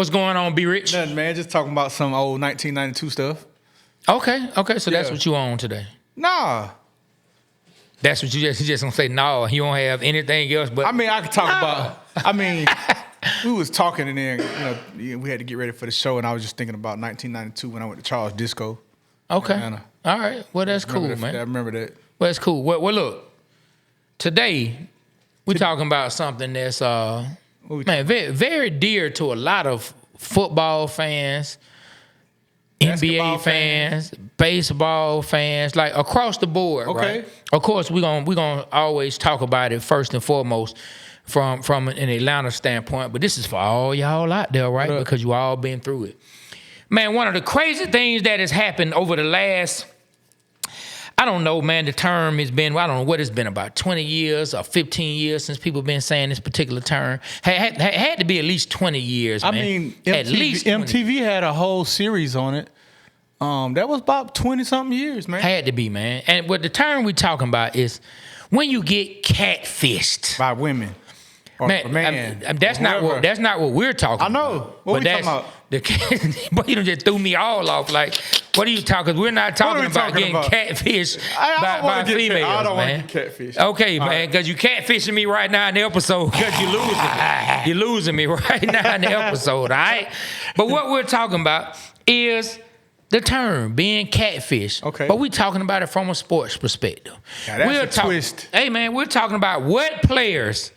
What's going on, B Rich? Nothing, man. Just talking about some old 1992 stuff. Okay. So that's what you on today. Nah. That's what you just gonna say. No, you don't have anything else. But I mean, I could talk about. I mean, we was talking and then we had to get ready for the show, and I was just thinking about 1992 when I went to Charles Disco. Okay. All right. Well, that's cool, man. I remember that. Well, that's cool. Well, look. Today, we're talking about something that's very, very dear to a lot of football fans, NBA fans, baseball fans, like across the board. Okay. Right? Of course, we're gonna always talk about it first and foremost from an Atlanta standpoint, but this is for all y'all out there, right? Because you all been through it. Man, one of the crazy things that has happened over the last, I don't know, man, the term has been, I don't know what it's been, about 20 years or 15 years since people been saying this particular term. Had to be at least 20 years, man. I mean, at least 20. MTV had a whole series on it. That was about 20-something years, man. Had to be, man. And what the term we're talking about is when you get catfished. By women. Or man. That's not what we're talking about. I know. What we talking about? But you just threw me all off. Like, what are you talking? We're not talking about getting catfished by females, I don't man. want to get catfished. Okay, man, because you catfishing me right now in the episode because you're losing me. You're losing me right now in the episode, all right? But what we're talking about is the term being catfish. Okay. But we're talking about it from a sports perspective. Now that's a twist. Hey, man, we're talking about what players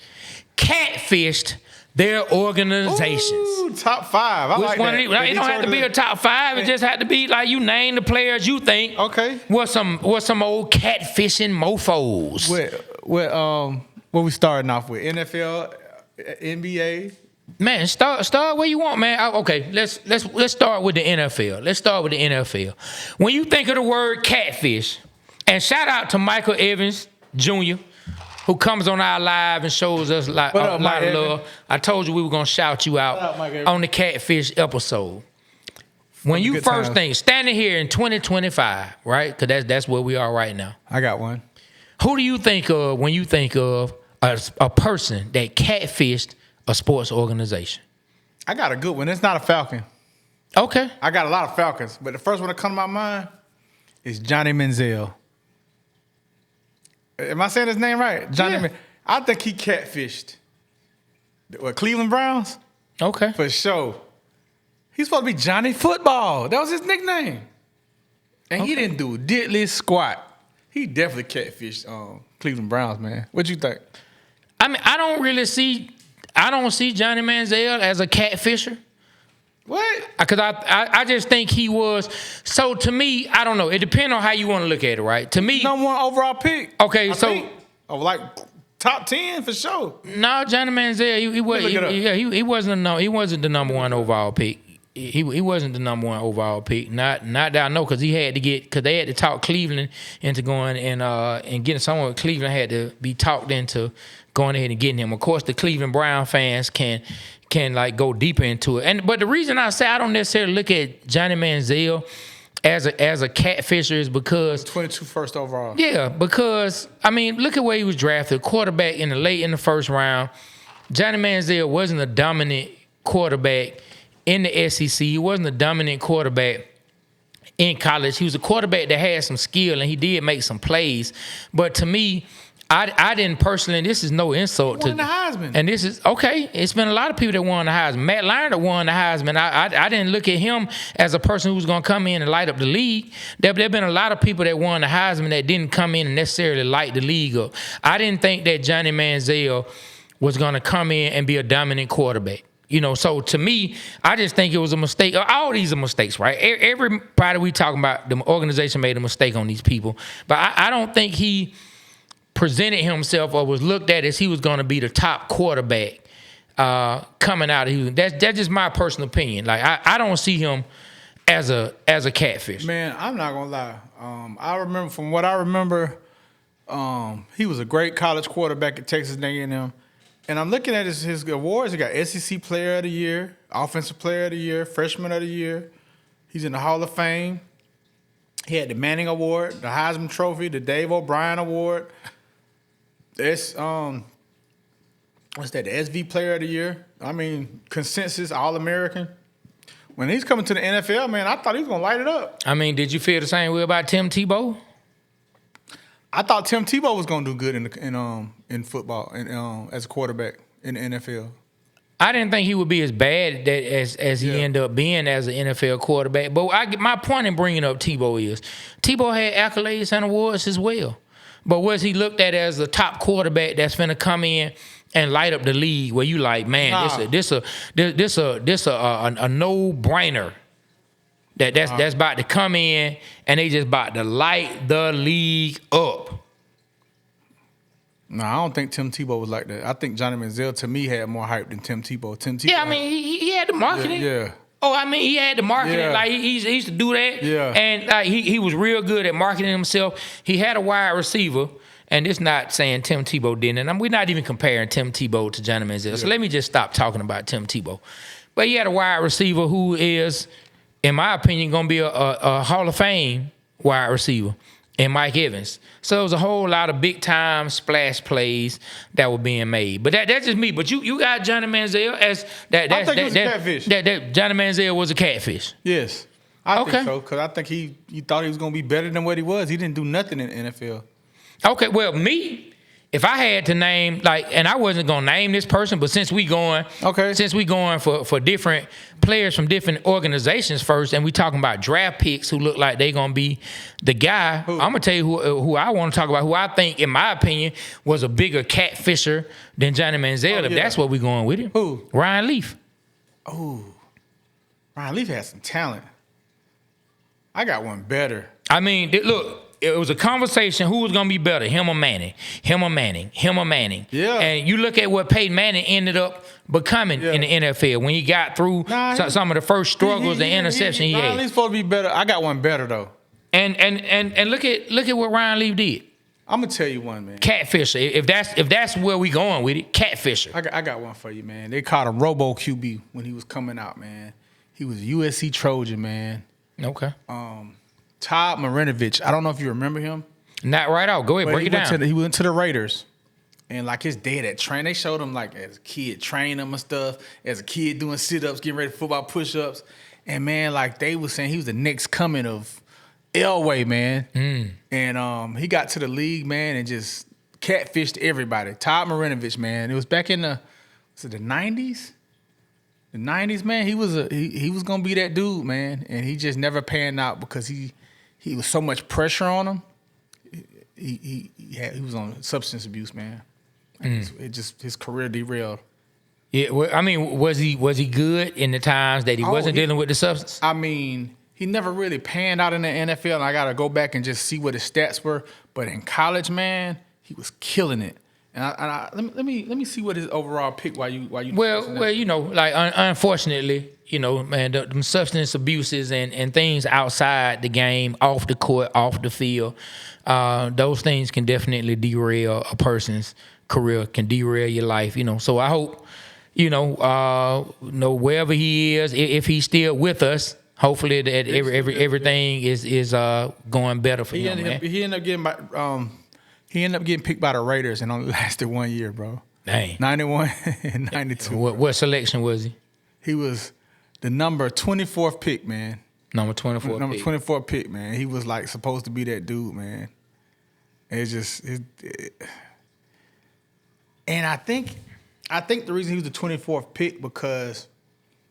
catfished their organizations. Ooh, top five. I Which like one that. It don't have to be a top five. It just had to be like you name the players you think. Okay. What's some old catfishing mofos? What we starting off with? NFL, NBA. Man, start where you want, man. Okay, let's start with the NFL. Let's start with the NFL. When you think of the word catfish, and shout out to Michael Evans Jr., who comes on our live and shows us a lot of love. I told you we were gonna shout you out on the catfish episode. When you first think, standing here in 2025, right? Because that's where we are right now. I got one. Who do you think of when you think of a person that catfished a sports organization? I got a good one. It's not a Falcon. Okay. I got a lot of Falcons, but the first one that comes to my mind is Johnny Manziel. Am I saying his name right? I think he catfished. What, Cleveland Browns? Okay. For sure. He's supposed to be Johnny Football. That was his nickname. And he didn't do diddly squat. He definitely catfished Cleveland Browns, man. What you think? I mean, I don't see Johnny Manziel as a catfisher. What? Because I just think he was. So to me, I don't know. It depends on how you want to look at it, right? To me, number one overall pick. Okay, like top 10 for sure. No, Johnny Manziel, he wasn't the number one overall pick. He wasn't the number one overall pick. Not that I know, because they had to talk Cleveland into going and getting someone. Cleveland had to be talked into going ahead and getting him. Of course, the Cleveland Brown fans can like go deeper into it. But the reason I say I don't necessarily look at Johnny Manziel as a catfisher is because 22 first overall. Yeah, because I mean, look at where he was drafted, quarterback late in the first round. Johnny Manziel wasn't a dominant quarterback in the SEC. He wasn't a dominant quarterback in college. He was a quarterback that had some skill and he did make some plays. But to me, I didn't personally, this is no insult to the Heisman. And this is, okay, it's been a lot of people that won the Heisman. Matt Leinart won the Heisman. I didn't look at him as a person who was going to come in and light up the league. There have been a lot of people that won the Heisman that didn't come in and necessarily light the league up. I didn't think that Johnny Manziel was going to come in and be a dominant quarterback. You know, so to me, I just think it was a mistake. All these are mistakes, right? Everybody we talking about, the organization made a mistake on these people. But I don't think he presented himself or was looked at as he was going to be the top quarterback coming out of Houston. That's just my personal opinion. Like I don't see him as a catfish. Man, I'm not gonna lie. I remember from what I remember, he was a great college quarterback at Texas A&M. And I'm looking at his awards. He got SEC Player of the Year, Offensive Player of the Year, Freshman of the Year. He's in the Hall of Fame. He had the Manning Award, the Heisman Trophy, the Dave O'Brien Award. What's that? The SV Player of the Year. I mean, consensus All-American. when he's coming to the NFL, man, I thought he was gonna light it up. I mean, did you feel the same way about Tim Tebow? I thought Tim Tebow was gonna do good in football and as a quarterback in the NFL. I didn't think he would be as bad as he ended up being as an NFL quarterback. But my point in bringing up Tebow is Tebow had accolades and awards as well. But was he looked at as a top quarterback that's finna come in and light up the league? Where you like, man, this a no brainer. That's about to come in and they just about to light the league up. No, I don't think Tim Tebow was like that. I think Johnny Manziel, to me, had more hype than Tim Tebow. Yeah, I mean, he had the marketing. Yeah. Oh, I mean, he had the marketing. Yeah. Like, he used to do that. Yeah. And he was real good at marketing himself. He had a wide receiver. And it's not saying Tim Tebow didn't. And we're not even comparing Tim Tebow to Johnny Manziel. So let me just stop talking about Tim Tebow. But he had a wide receiver who is, in my opinion, going to be a Hall of Fame wide receiver. And Mike Evans. So it was a whole lot of big-time splash plays that were being made. But that's just me. But you got Johnny Manziel as that. I think he was a catfish. That Johnny Manziel was a catfish. Yes. I think so. Because I think he thought he was going to be better than what he was. He didn't do nothing in the NFL. Okay, well, me, if I had to name, and I wasn't going to name this person, but since we going for different players from different organizations first, and we talking about draft picks who look like they going to be the guy, I'm going to tell you who I want to talk about, who I think, in my opinion, was a bigger catfisher than Johnny Manziel, if that's what we going with him. Who? Ryan Leaf. Oh, Ryan Leaf has some talent. I got one better. I mean, look. It was a conversation, who was going to be better, him or Manning, him or Manning, him or Manning. Yeah. And you look at what Peyton Manning ended up becoming in the NFL when he got through some of the first struggles and interception he had. He's supposed to be better. I got one better, though. And look at what Ryan Leaf did. I'm going to tell you one, man. Catfisher. If that's where we going with it, catfisher. I got one for you, man. They called him Robo QB when he was coming out, man. He was a USC Trojan, man. Okay. Todd Marinovich. I don't know if you remember him. Not right out. Go ahead, break it down. He went to the Raiders. And like his dad at train, they showed him like as a kid training him and stuff. As a kid doing sit-ups, getting ready for football push-ups. And man, like they was saying he was the next coming of Elway, man. And he got to the league, man, and just catfished everybody. Todd Marinovich, man. It was back in the 90s? The 90s, man. He was gonna be that dude, man. And he just never panned out because he was so much pressure on him. He was on substance abuse, man. It just his career derailed. Yeah, well, I mean, was he good in the times that he wasn't dealing with the substance? I mean, he never really panned out in the NFL, and I got to go back and just see what his stats were. But in college, man, he was killing it. And let me see what his overall pick. While you well, you know, like unfortunately, you know, man, the substance abuses and things outside the game, off the court, off the field, those things can definitely derail a person's career, can derail your life. You know, so I hope, you know, wherever he is, if he's still with us, hopefully that everything is going better for him. Man. He ended up getting He ended up getting picked by the Raiders and only lasted 1 year, bro. Dang. 91 and 92. What selection was he? He was the number 24th pick, man. Number 24th Number pick. 24th pick, man. He was like supposed to be that dude, man. And I think the reason he was the 24th pick because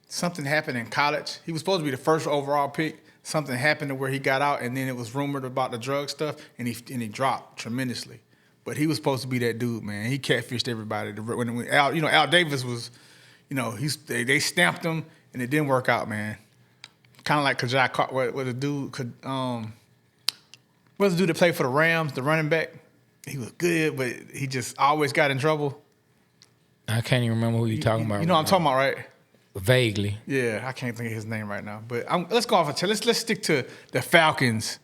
something happened in college. He was supposed to be the first overall pick. Something happened to where he got out, and then it was rumored about the drug stuff, and he dropped tremendously. But he was supposed to be that dude, man. He catfished everybody. When Al Davis was, you know, they stamped him, and it didn't work out, man. Kind of like Kajai Carter, what the dude what's the dude that played for the Rams, the running back? He was good, but he just always got in trouble. I can't even remember who you're talking about. You know what I'm talking about, right? Vaguely. Yeah, I can't think of his name right now. But let's go off let's stick to the Falcons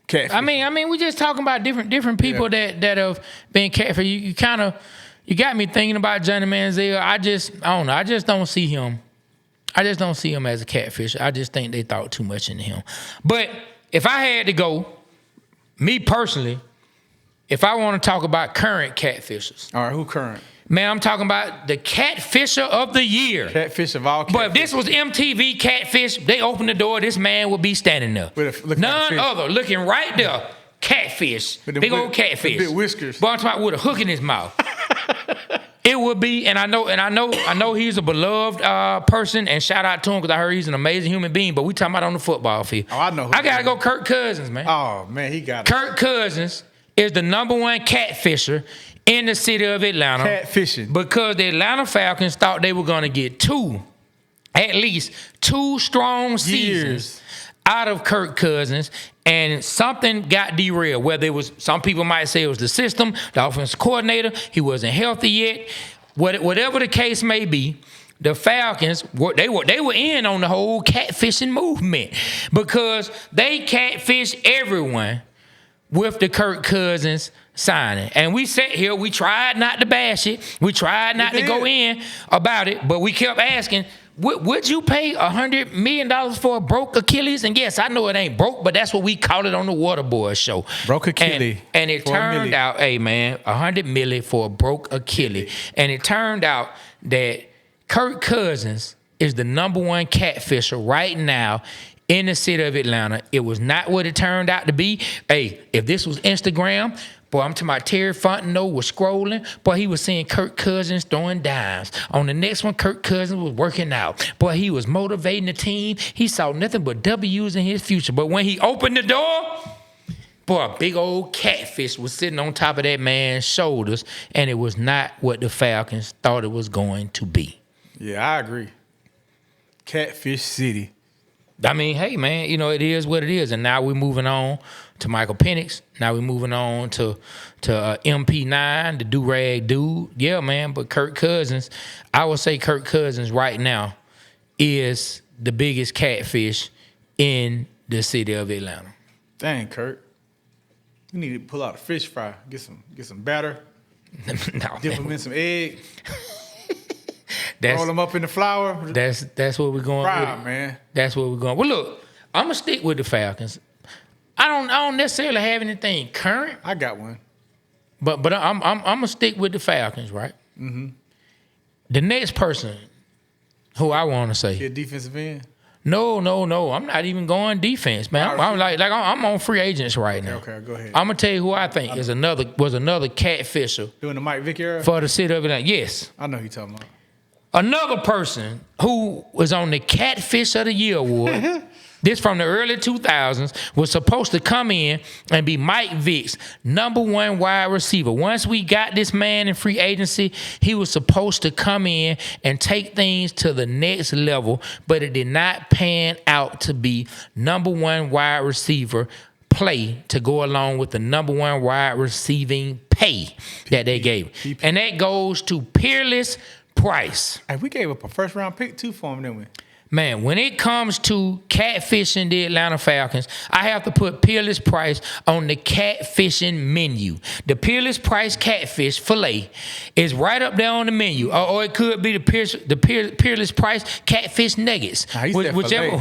catfish. I mean, we just talking about different people that have been catfish. You got me thinking about Johnny Manziel. I don't know. I just don't see him. I just don't see him as a catfish. I just think they thought too much into him. But if I had to go, me personally, if I want to talk about current catfishers. All right, who current? Man, I'm talking about the catfisher of the year. Catfish of all catfish. But if this was MTV Catfish, they open the door, this man would be standing there. None other, looking right there. Catfish. Big old catfish. Big whiskers. But I'm talking about with a hook in his mouth. It would be, and I know he's a beloved person, and shout out to him because I heard he's an amazing human being. But we talking about on the football field. Oh, I know. I gotta go Kirk Cousins, man. Oh man, he got it. Kirk Cousins is the #1 catfisher in the city of Atlanta. Catfishing. Because the Atlanta Falcons thought they were gonna get at least two strong seasons out of Kirk Cousins, and something got derailed. Whether it was, some people might say it was the system, the offensive coordinator, he wasn't healthy yet. Whatever the case may be, the Falcons they were in on the whole catfishing movement because they catfish everyone with the Kirk Cousins signing. And we sat here, we tried not to bash it, we tried not to go in about it, but we kept asking, would you pay $100 million for a broke Achilles? And yes, I know it ain't broke, but that's what we call it on the Waterboy show. Broke Achilles. And it turned out, hey man, $100 million for a broke Achilles. And it turned out that Kirk Cousins is the #1 catfisher right now in the city of Atlanta. It was not what it turned out to be. Hey, if this was Instagram, boy, I'm talking about Terry Fontenot was scrolling. Boy, he was seeing Kirk Cousins throwing dimes. On the next one, Kirk Cousins was working out. Boy, he was motivating the team. He saw nothing but W's in his future. But when he opened the door, boy, a big old catfish was sitting on top of that man's shoulders, and it was not what the Falcons thought it was going to be. Yeah, I agree. Catfish City. I mean, hey, man, you know, it is what it is. And now we're moving on to Michael Penix. Now we're moving on to MP9, the do-rag dude. Yeah, man, but Kirk Cousins, I would say Kirk Cousins right now is the biggest catfish in the city of Atlanta. Dang, Kirk. You need to pull out a fish fry, get some batter, dip them in some egg. Roll them up in the flour. That's what we're going with. Man. That's what we're going. Well, look, I'm gonna stick with the Falcons. I don't necessarily have anything current. I got one. But I'm gonna stick with the Falcons, right? Mm-hmm. The next person who I want to say, your defensive end. No. I'm not even going defense, man. I'm on free agents right now. Okay, go ahead. I'm gonna tell you who I think was another catfisher. Doing the Mike Vick era? For the city of Atlanta. Yes. I know who you're talking about. Another person who was on the Catfish of the Year award, this from the early 2000s, was supposed to come in and be Mike Vick's #1 wide receiver. Once we got this man in free agency, he was supposed to come in and take things to the next level, but it did not pan out to be #1 wide receiver play to go along with the #1 wide receiving pay that they gave. And that goes to Peerless Price. Hey, we gave up a first-round pick, too, for him, didn't we? Man, when it comes to catfishing the Atlanta Falcons, I have to put Peerless Price on the catfishing menu. The Peerless Price catfish fillet is right up there on the menu. Or it could be the Peerless Price catfish nuggets. Whichever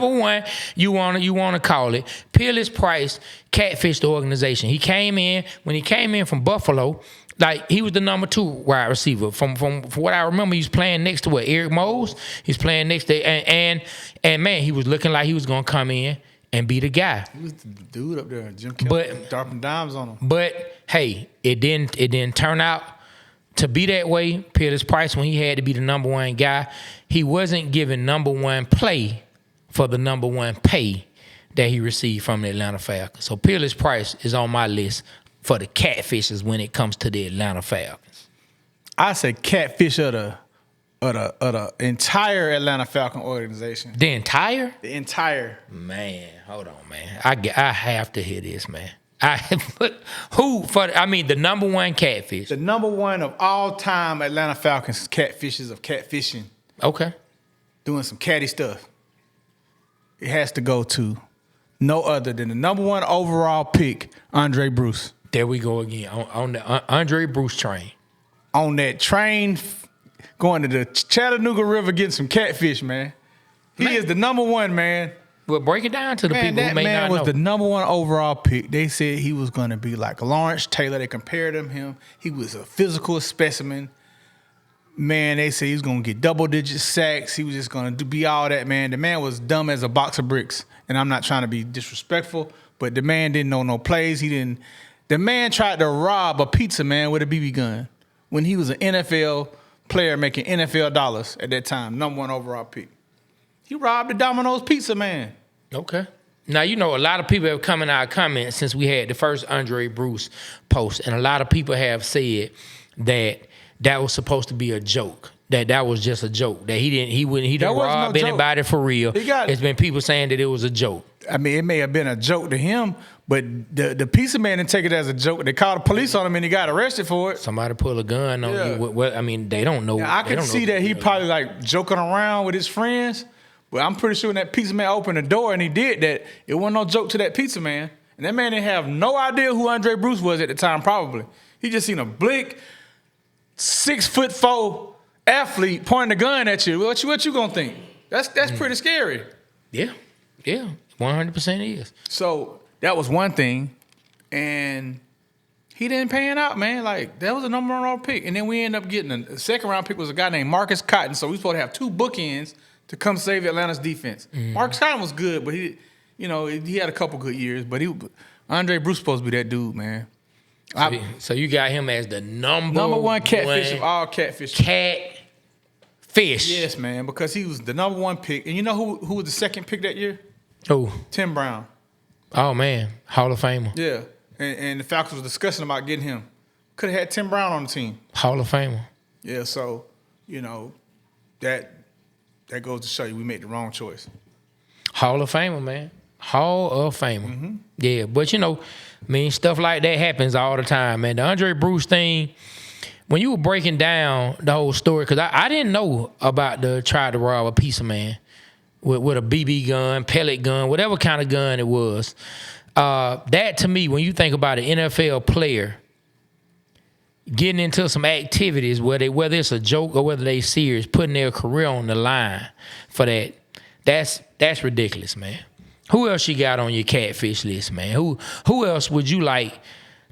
one you want to call it. Peerless Price catfish the organization. He came in from Buffalo. Like, he was the #2 wide receiver. From what I remember, he was playing next to Eric Mose. He's playing next to and man, he was looking like he was gonna come in and be the guy. He was the dude up there, Jim Kelly, dropping dimes on him. But hey, it didn't turn out to be that way. Peerless Price, when he had to be the #1 guy, he wasn't given #1 play for the #1 pay that he received from the Atlanta Falcons. So Peerless Price is on my list for the catfishes when it comes to the Atlanta Falcons. I say catfish of the entire Atlanta Falcon organization. The entire? The entire. Man, hold on, man. I have to hear this, man. The #1 catfish. The #1 of all time Atlanta Falcons catfishes of catfishing. Okay. Doing some catty stuff. It has to go to no other than the #1 overall pick, Andre Bruce. There we go again on the Andre Bruce train. On that train, going to the Chattanooga River getting some catfish, man. He is the #1, man. But break it down to the Man, people who that may man not was know. the number 1 overall pick. They said he was going to be like Lawrence Taylor. They compared him. He was a physical specimen. Man, they said he was going to get double-digit sacks. He was just going to be all that, man. The man was dumb as a box of bricks. And I'm not trying to be disrespectful, but the man didn't know no plays. The man tried to rob a pizza man with a BB gun when he was an NFL player making NFL dollars at that time, number 1 overall pick. He robbed the Domino's pizza man. Okay. Now, you know, a lot of people have come in our comments since we had the first Andre Bruce post, and a lot of people have said that was supposed to be a joke. That was just a joke. That he didn't rob anybody for real. It's been people saying that it was a joke. I mean, it may have been a joke to him, but the pizza man didn't take it as a joke. They called the police on him and he got arrested for it. Somebody pull a gun on you. Well, I mean, they don't know. Now, I can see that he probably like joking around with his friends, but I'm pretty sure when that pizza man opened the door and he did that, it wasn't no joke to that pizza man. And that man didn't have no idea who Andre Bruce was at the time, probably. He just seen a bleak 6'4" athlete pointing a gun at you. What you gonna think? That's pretty scary. Yeah, 100% is. So that was one thing, and he didn't pan out, man. Like that was a number 1 overall pick, and then we ended up getting a second round pick was a guy named Marcus Cotton. So we supposed to have 2 bookends to come save Atlanta's defense. Marcus Cotton was good, but he had a couple good years. But Andre Bruce supposed to be that dude, man. So you got him as the number 1 catfish of all catfish. Catfish. Yes, man, because he was the number 1 pick. And you know who was the second pick that year? Who? Tim Brown. Oh, man. Hall of Famer. Yeah. And the Falcons was discussing about getting him. Could have had Tim Brown on the team. Hall of Famer. Yeah, so, that goes to show you we made the wrong choice. Hall of Famer, man. Hall of Famer. Mm-hmm. Yeah, but stuff like that happens all the time, man. The Andre Bruce thing, when you were breaking down the whole story, because I didn't know about the try to rob a pizza man with a BB gun, pellet gun, whatever kind of gun it was. That, to me, when you think about an NFL player getting into some activities, whether it's a joke or whether they serious, putting their career on the line for that's ridiculous, man. Who else you got on your catfish list, man? Who else would you like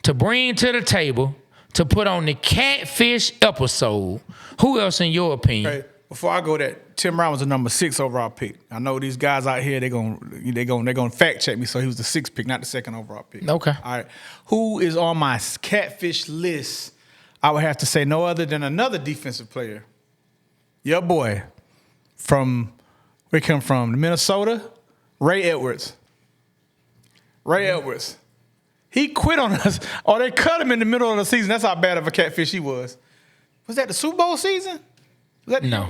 to bring to the table to put on the catfish episode? Who else, in your opinion? Hey, before I go, that Tim Brown was the number 6 overall pick. I know these guys out here they're gonna fact check me. So he was the 6th pick, not the 2nd overall pick. Okay. All right. Who is on my catfish list? I would have to say no other than another defensive player. Your boy from where he come from? Minnesota. Ray Edwards. He quit on us, or they cut him in the middle of the season. That's how bad of a catfish he was. Was that the Super Bowl season? No.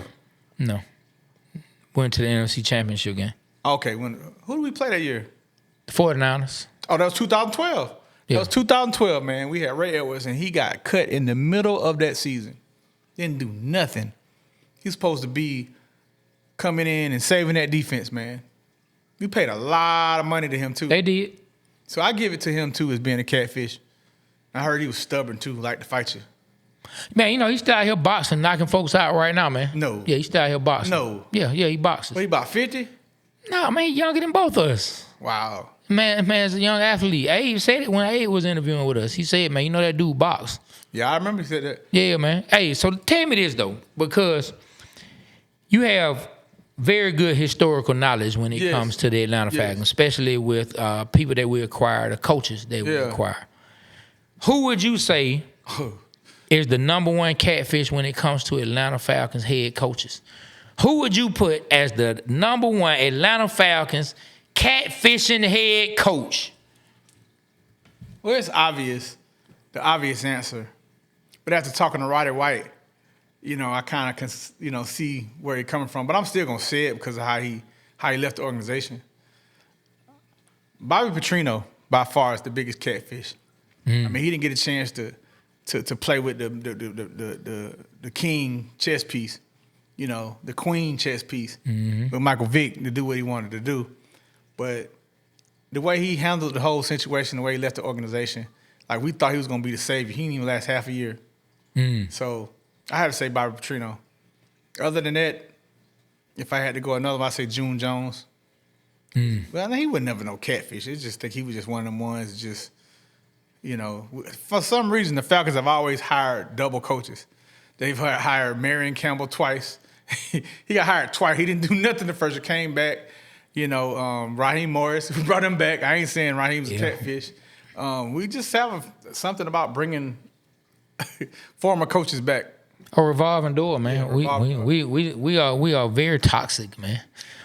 Went to the NFC Championship game. Okay, who did we play that year? The 49ers. Oh, that was 2012. Yeah. That was 2012, man. We had Ray Edwards, and he got cut in the middle of that season. Didn't do nothing. He's supposed to be coming in and saving that defense, man. We paid a lot of money to him, too. They did. So I give it to him, too, as being a catfish. I heard he was stubborn, too, like to fight you. Man, he's still out here boxing, knocking folks out right now, man. No. Yeah, he's still out here boxing. No. Yeah, he boxes. What, he about 50? No, man, he's younger than both of us. Wow. Man's a young athlete. Abe said it when Abe was interviewing with us. He said, man, that dude box. Yeah, I remember he said that. Yeah, man. Hey, so tell me this, though, because you have very good historical knowledge when it comes to the Atlanta Falcons, especially with people that we acquire, the coaches that we acquire. Who would you say is the number 1 catfish when it comes to Atlanta Falcons head coaches? Who would you put as the number 1 Atlanta Falcons catfishing head coach? Well, it's obvious, the obvious answer. But after talking to Roddy White, I kind of can, see where he's coming from. But I'm still going to say it because of how he left the organization. Bobby Petrino, by far, is the biggest catfish. I mean, he didn't get a chance to play with the king chess piece, the queen chess piece with Michael Vick to do what he wanted to do. But the way he handled the whole situation, the way he left the organization, like we thought he was going to be the savior. He didn't even last half a year. So I had to say Bobby Petrino. Other than that, if I had to go another one, I'd say June Jones. But I think he would never know catfish. I just think he was just one of them ones. Just for some reason, the Falcons have always hired double coaches. They've hired Marion Campbell twice. He got hired twice. He didn't do nothing the first year. Came back. Raheem Morris, who brought him back. I ain't saying Raheem's a catfish. We just have something about bringing former coaches back. A revolving door, man. Yeah, we are very toxic, man.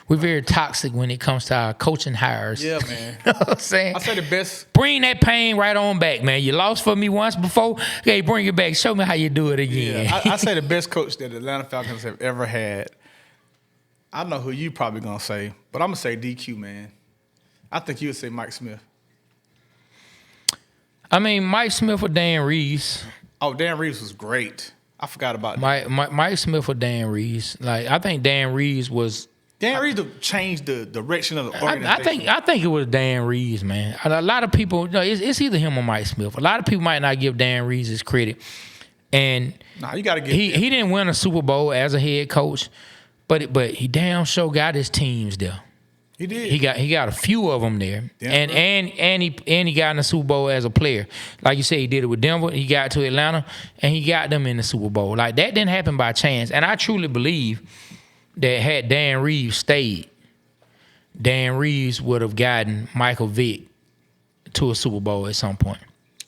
We're very toxic when it comes to our coaching hires. Yeah, man. You know what I'm saying? I say the best. Bring that pain right on back, man. You lost for me once before. Okay, bring it back. Show me how you do it again. Yeah, I say the best coach that the Atlanta Falcons have ever had. I know who you probably going to say, but I'm going to say DQ, man. I think you would say Mike Smith. I mean, Mike Smith or Dan Reeves. Oh, Dan Reeves was great. I forgot about that. Mike Smith or Dan Reeves. Like, I think Dan Reeves was... Dan Reeves changed the direction of the organization. I think it was Dan Reeves, man. A lot of people, it's either him or Mike Smith. A lot of people might not give Dan Reeves his credit. And you got to give he didn't win a Super Bowl as a head coach, but he damn sure got his teams there. He did. He got a few of them there, and he got in the Super Bowl as a player. Like you said, he did it with Denver. He got to Atlanta, and he got them in the Super Bowl. Like, that didn't happen by chance. And I truly believe that had Dan Reeves stayed, Dan Reeves would have gotten Michael Vick to a Super Bowl at some point.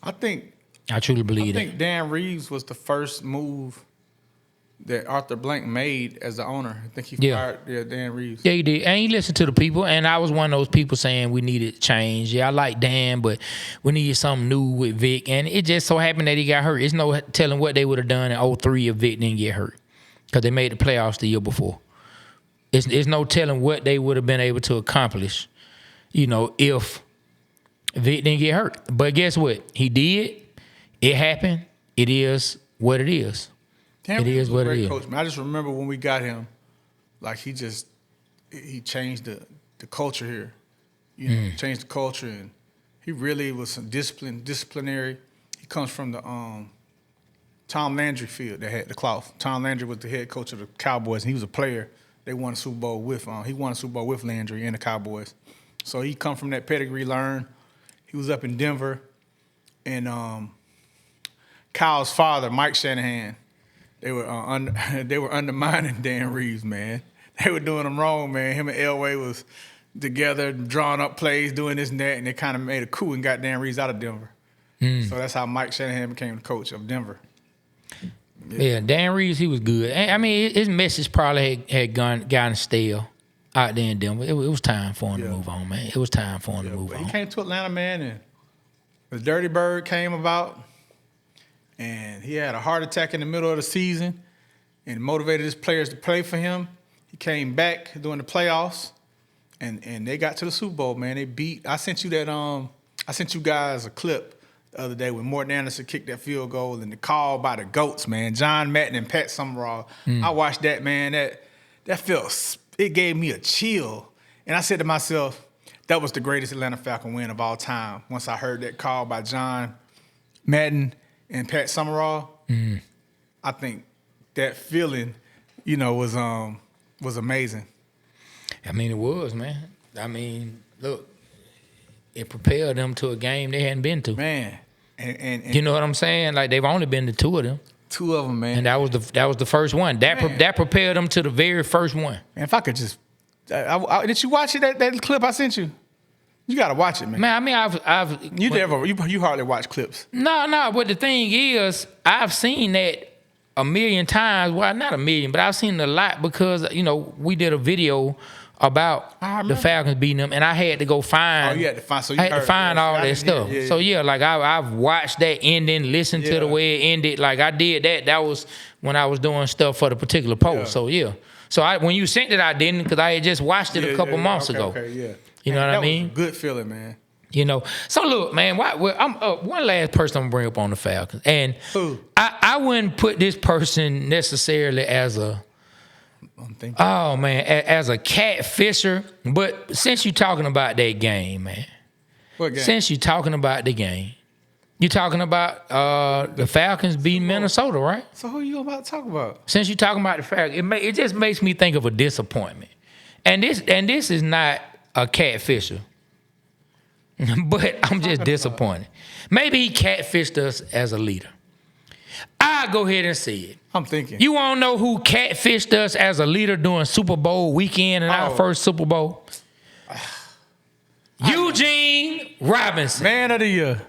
I truly believe that. I think Dan Reeves was the first move that Arthur Blank made as the owner. I think he fired Dan Reeves. Yeah, he did. And he listened to the people, and I was one of those people saying we needed change. Yeah, I like Dan, but we needed something new with Vic. And it just so happened that he got hurt. It's no telling what they would have done in 2003 if Vic didn't get hurt, because they made the playoffs the year before. It's no telling what they would have been able to accomplish, if Vic didn't get hurt. But guess what? He did. It happened. It is what it is. It is what it is. Coach, man. I just remember when we got him, like he changed the culture here. Changed the culture, and he really was some disciplinary. He comes from the Tom Landry field that had the cloth. Tom Landry was the head coach of the Cowboys, and he was a player. They won a Super Bowl with he won a Super Bowl with Landry and the Cowboys. So he come from that pedigree, learn. He was up in Denver, and Kyle's father, Mike Shanahan, they were undermining Dan Reeves, man. They were doing him wrong, man. Him and Elway was together, drawing up plays, doing this and that, and they kind of made a coup and got Dan Reeves out of Denver. So that's how Mike Shanahan became the coach of Denver. Yeah, Dan Reeves, he was good. I mean, his message probably had gotten stale out there in Denver. It was time for him to move on, man. It was time for him to move on. He came to Atlanta, man, and the Dirty Bird came about, and he had a heart attack in the middle of the season and motivated his players to play for him. He came back during the playoffs, and they got to the Super Bowl, man. They beat – I sent you guys a clip the other day when Morton Anderson kicked that field goal and the call by the GOATs, man, John Madden and Pat Summerall. I watched that, man. That felt – it gave me a chill. And I said to myself, that was the greatest Atlanta Falcon win of all time. Once I heard that call by John Madden and Pat Summerall, I think that feeling, was amazing. I mean, it was, man. I mean, look, it propelled them to a game they hadn't been to. Man. And you know what I'm saying? Like, they've only been to two of them. Two of them, man. And that was the first one. That propelled them to the very first one. Man, if I could just, did you watch it? That clip I sent you? You gotta watch it, man. Man, I mean, you hardly watch clips. No. But the thing is, I've seen that a million times. Well, not a million, but I've seen it a lot because we did a video about the Falcons beating them, and I had to go find. Oh, you had to find. So I had to find all that stuff. Yeah. So yeah, like I've watched that ending, listened to the way it ended. Like I did that. That was when I was doing stuff for the particular post. Yeah. So yeah. So when you sent it, I didn't because I had just watched it a couple months ago. Okay, yeah. You know what I mean? Was a good feeling, man. So look, man. I'm one last person I'm gonna bring up on the Falcons, and I wouldn't put this person necessarily as a. Oh man, as a catfisher, but since you're talking about that game, man. What game? Since you're talking about the game, you're talking about the Falcons beating Minnesota, right? So who are you about to talk about? Since you're talking about the Falcons, it just makes me think of a disappointment, and this is not a catfisher. But I'm just disappointed. Maybe he catfished us as a leader. I'll go ahead and say it. I'm thinking. You want to know who catfished us as a leader during Super Bowl weekend and our first Super Bowl? Eugene Robinson. Man of the year.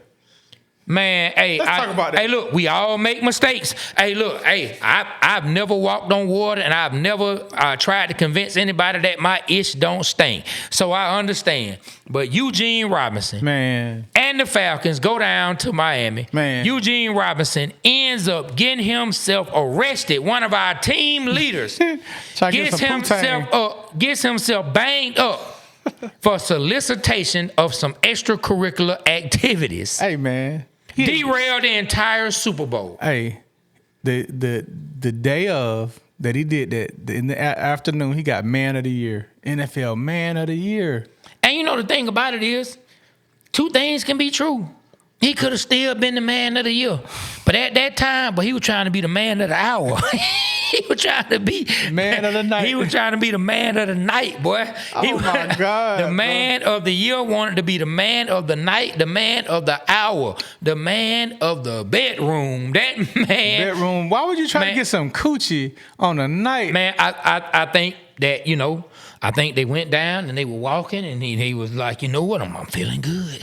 Man, hey, Let's talk about that. Hey, look, we all make mistakes. Hey, look, hey, I've never walked on water, and I've never tried to convince anybody that my ish don't stink. So I understand. But Eugene Robinson, man, and the Falcons go down to Miami. Man, Eugene Robinson ends up getting himself arrested. One of our team leaders gets himself banged up for solicitation of some extracurricular activities. Hey, man. Derailed the entire Super Bowl. Hey, the day of that he did that, in the afternoon, he got Man of the Year. NFL Man of the Year. And you know the thing about it is, two things can be true. He could have still been the Man of the Year. But at that time, he was trying to be the Man of the hour. He was trying to be Man of the night. He was trying to be the Man of the night, boy. My God. The Man of the Year wanted to be the Man of the night, the Man of the hour, the Man of the bedroom. That man. Bedroom. Why would you try to get some coochie on a night? Man, I think that, I think they went down and they were walking and he was like, you know what, I'm feeling good.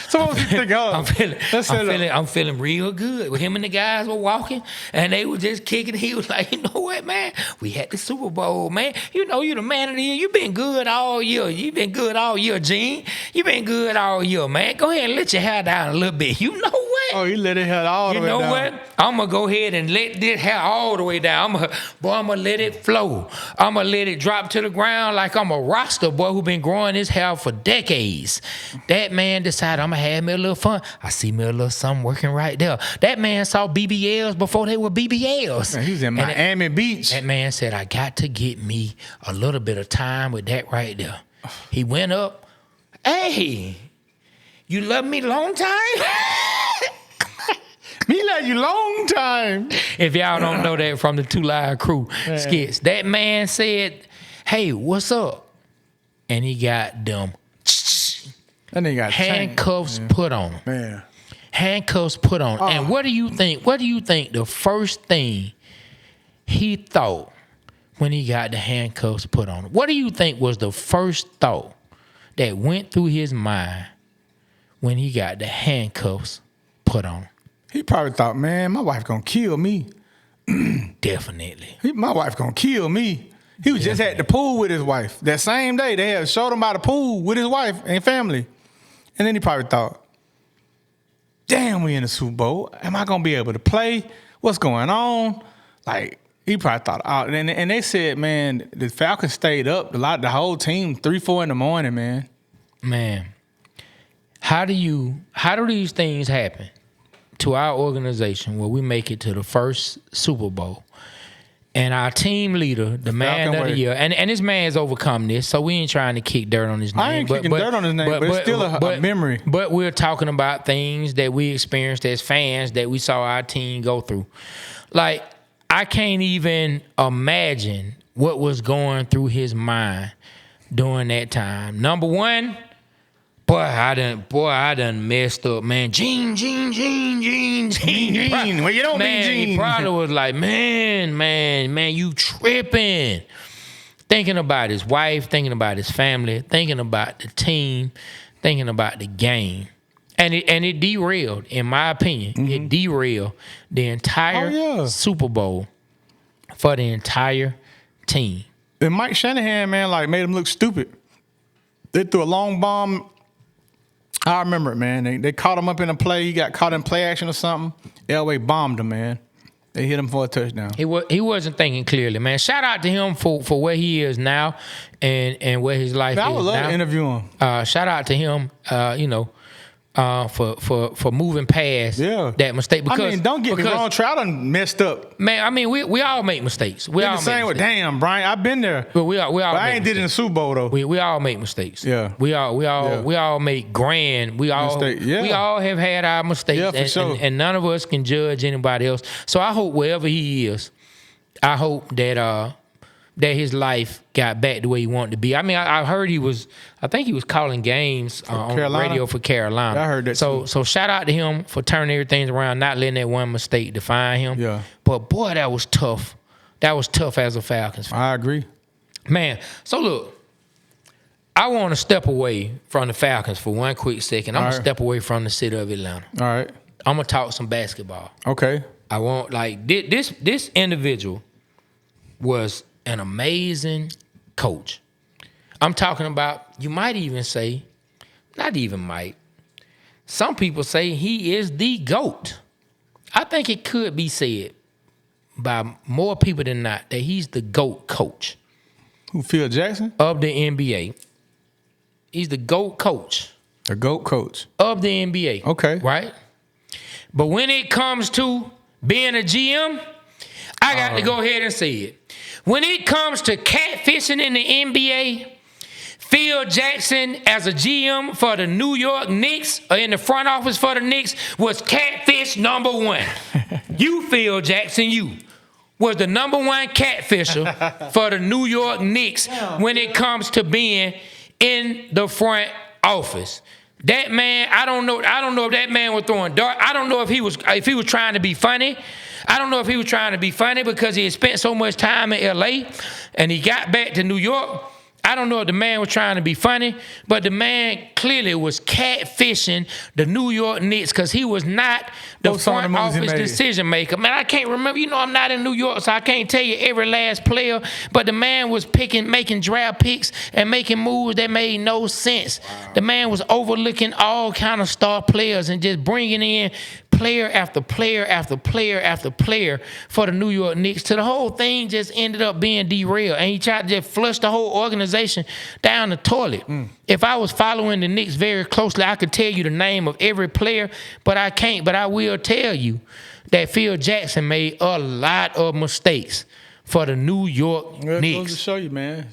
So what was he thinking? I'm feeling real good. Him and the guys were walking and they were just kicking. He was like, you know what, man? We had the Super Bowl, man. You know you the Man of the Year. You been good all year. You been good all year, Gene. You been good all year, man. Go ahead and let your hair down a little bit. You know what? Oh, he let it hair all the way down. You know what? I'm going to go ahead and let this hair all the way down. I'm going to let it flow. I'm going to let it drop to the ground like I'm a roster boy who been growing his hair for decades. That man decided I'm going to have me a little fun. I see me a little something working right there. That man saw BBLs before they were BBLs. Man, he was in Miami Beach. That man said, I got to get me a little bit of time with that right there. He went up. Hey, you love me long time? Me love you long time. If y'all don't know that from the Two Live Crew skits, that man said, hey, what's up? And he got them handcuffs put on him. Man. Handcuffs put on. And what do you think? What do you think the first thing he thought when he got the handcuffs put on him? What do you think was the first thought that went through his mind when he got the handcuffs put on him? He probably thought, man, my wife gonna kill me. Definitely. My wife gonna kill me. He was just at the pool with his wife. That same day, they had showed him by the pool with his wife and family. And then he probably thought, damn, we in the Super Bowl. Am I gonna be able to play? What's going on? Like, he probably thought, and they said, man, the Falcons stayed up the whole team 3-4 in the morning, man. Man, how do these things happen to our organization where we make it to the first Super Bowl and our team leader, the Man of the Year, and this man's overcome this, so we ain't trying to kick dirt on his name. I ain't kicking dirt on his name, but it's still a memory. But we're talking about things that we experienced as fans that we saw our team go through. Like, I can't even imagine what was going through his mind during that time. Number one, Boy, I done messed up, man. Gene. Well, you don't mean Gene. He probably was like, man, you tripping. Thinking about his wife, thinking about his family, thinking about the team, thinking about the game. And it derailed, in my opinion, it derailed the entire Super Bowl for the entire team. And Mike Shanahan, man, like made him look stupid. They threw a long bomb. I remember it, man. They caught him up in a play. He got caught in play action or something. Elway bombed him, man. They hit him for a touchdown. He wasn't thinking clearly, man. Shout out to him for where he is now and where his life is now. I would love to interview him. Shout out to him, for moving past that mistake. Because, I mean, don't get me wrong, Trout done messed up. Man, I mean, we all make mistakes. We all the same with damn, Brian. I've been there. But we all. I ain't did it in the Super Bowl though. We all make mistakes. Yeah. We all make grand. We all have had our mistakes. Yeah, for sure. And none of us can judge anybody else. So I hope wherever he is, I hope that that his life got back the way he wanted to be. I mean, I heard I think he was calling games on the radio for Carolina. I heard that so, So shout out to him for turning everything around, not letting that one mistake define him. Yeah. But boy, that was tough. That was tough as a Falcons fan. I agree. Man, so look, I want to step away from the Falcons for one quick second. I'm going to step away from the city of Atlanta. All right. I'm going to talk some basketball. Okay. I want, like, this individual was an amazing coach. I'm talking about, you might even say, not even might, some people say he is the GOAT. I think it could be said by more people than not that he's the GOAT coach. Who, Phil Jackson? Of the NBA. He's the GOAT coach. The GOAT coach. Of the NBA. Okay. Right? But when it comes to being a GM, I got to go ahead and say it. When it comes to catfishing in the NBA, Phil Jackson as a GM for the New York Knicks, or in the front office for the Knicks, was catfish number one. You, Phil Jackson, you was the number one catfisher for the New York Knicks when it comes to being in the front office. That man, I don't know if that man was throwing darts. I don't know if he was trying to be funny. I don't know if he was trying to be funny because he had spent so much time in LA and he got back to New York. I don't know if the man was trying to be funny, but the man clearly was catfishing the New York Knicks because he was not the front office decision maker. Man, I can't remember. You know, I'm not in New York, so I can't tell you every last player, but the man was making draft picks and making moves that made no sense. Wow. The man was overlooking all kind of star players and just bringing in player after player after player after player for the New York Knicks till the whole thing just ended up being derailed. And he tried to just flush the whole organization down the toilet. If I was following the Knicks very closely, I could tell you the name of every player, but I can't. But I will tell you that Phil Jackson made a lot of mistakes for the New York Knicks. Goes to show you, man.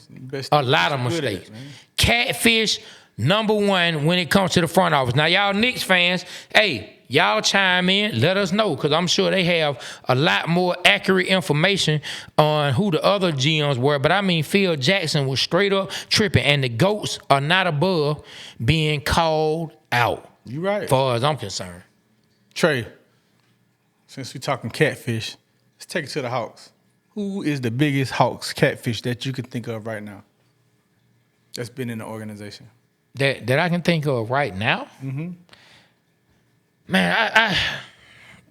A lot of mistakes. Catfish number one when it comes to the front office. Now, y'all Knicks fans, hey, y'all chime in, let us know, because I'm sure they have a lot more accurate information on who the other GMs were. But I mean, Phil Jackson was straight up tripping, and the GOATs are not above being called out. You right. As far as I'm concerned. Trey, since we're talking catfish, let's take it to the Hawks. Who is the biggest Hawks catfish that you can think of right now that's been in the organization? That I can think of right now? Mm-hmm. Man,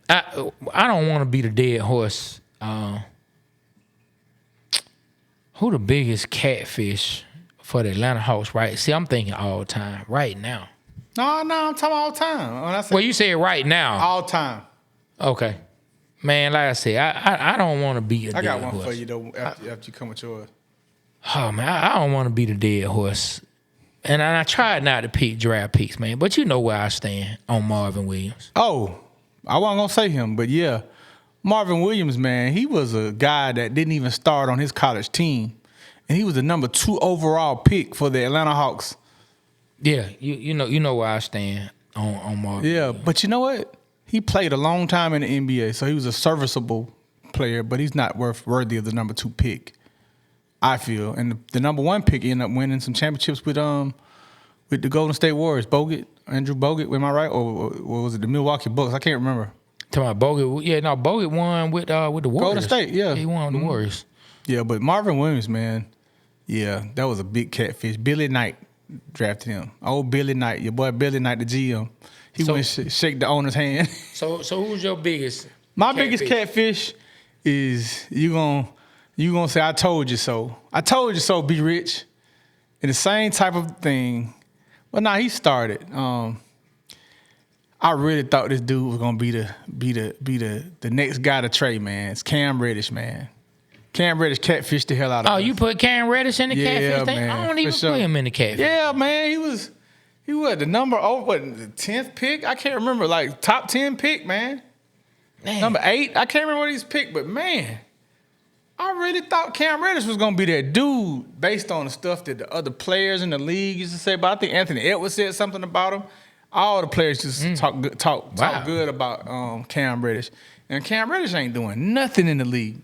I don't want to be the dead horse. Who the biggest catfish for the Atlanta Hawks, right? See, I'm thinking all time, right now. No, I'm talking all time. When I say well, you said right now. All time. Okay. Man, like I said, I don't want to be a dead horse. I got one for you, though, after you come with yours. Oh, man, I don't want to be the dead horse. And I tried not to pick draft picks, man, but you know where I stand on Marvin Williams. Oh, I wasn't going to say him, but yeah. Marvin Williams, man, he was a guy that didn't even start on his college team. And he was the number 2 overall pick for the Atlanta Hawks. Yeah, you know where I stand on Marvin. Yeah, but you know what? He played a long time in the NBA, so he was a serviceable player, but he's not worthy of the number 2 pick, I feel. And the number 1 pick ended up winning some championships with the Golden State Warriors. Andrew Bogut, am I right? Or was it the Milwaukee Bucks? I can't remember. Talking about Bogut, yeah, no, Bogut won with the Warriors. Golden State, yeah. He won with the Warriors. Yeah, but Marvin Williams, man, yeah, that was a big catfish. Billy Knight drafted him. Old Billy Knight, your boy Billy Knight, the GM. He went shake the owner's hand. So who's your biggest? My biggest catfish is you gonna say I told you so. I told you so. Be rich, and the same type of thing. Well, now he started. I really thought this dude was gonna be the next guy to trade, man. It's Cam Reddish, man. Cam Reddish catfished the hell out of us. Oh, you put Cam Reddish in the catfish thing? Man, I don't even put him in the catfish. Yeah, man. He was the number the 10th pick? I can't remember, like top 10 pick, man. Number 8. I can't remember what he's picked, but man, I really thought Cam Reddish was gonna be that dude based on the stuff that the other players in the league used to say. But I think Anthony Edwards said something about him. All the players just talk good about Cam Reddish, and Cam Reddish ain't doing nothing in the league.